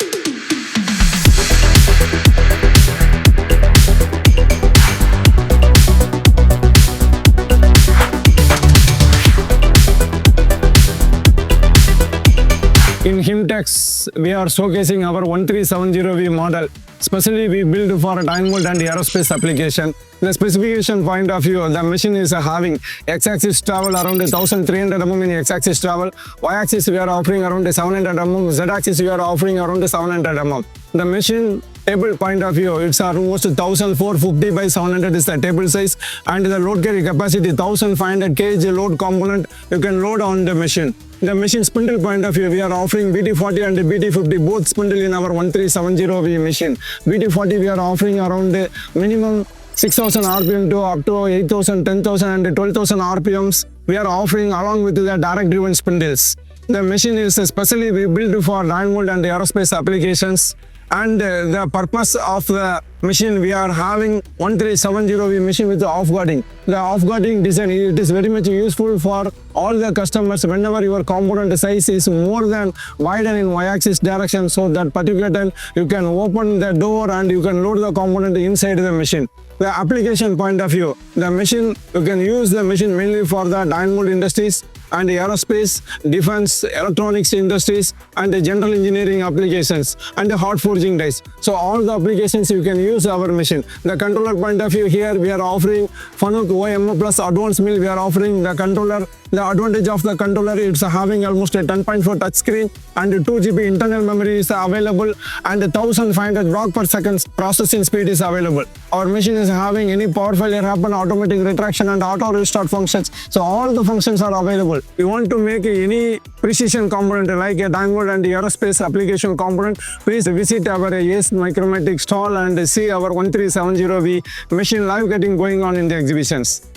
In HIMTEX, we are showcasing our 1370V model. Especially we build for a diamond and aerospace application. The specification point of view, the machine is having x-axis travel around 1300 mm in x-axis travel, y-axis we are offering around 700 mm, z-axis we are offering around 700 mm. The machine table point of view, it's almost 1450 by 700 is the table size, and the load carry capacity 1500 kg load component you can load on the machine. The machine spindle point of view, we are offering BT40 and BT50 both spindle in our 1370V machine. BT40 we are offering around minimum 6000 RPM to up to 8000, 10,000 and 12,000 RPMs we are offering along with the direct driven spindles. The machine is specially built for diamond and aerospace applications. And the purpose of the machine, we are having 1370V machine with the off-guarding. The off-guarding design, it is very much useful for all the customers whenever your component size is more than wider in y-axis direction, so that particular time you can open the door and you can load the component inside the machine. The application point of view, the machine, you can use the machine mainly for the diamond industries and aerospace, defense, electronics industries, and the general engineering applications, and the hot forging dies. So all the applications you can use our machine. The controller point of view, here we are offering Fanuc OMO plus advanced mill. We are offering the controller. The advantage of the controller, it's having almost a 10.4 touch screen and 2 GB internal memory is available, and 1500 block per second processing speed is available. Our machine is having any power failure happen, automatic retraction and auto restart functions. So all the functions are available. You want to make any precision component like a diamond and aerospace application component, please visit our AceMicromatic stall and see our 1370V machine live cutting going on in the exhibitions.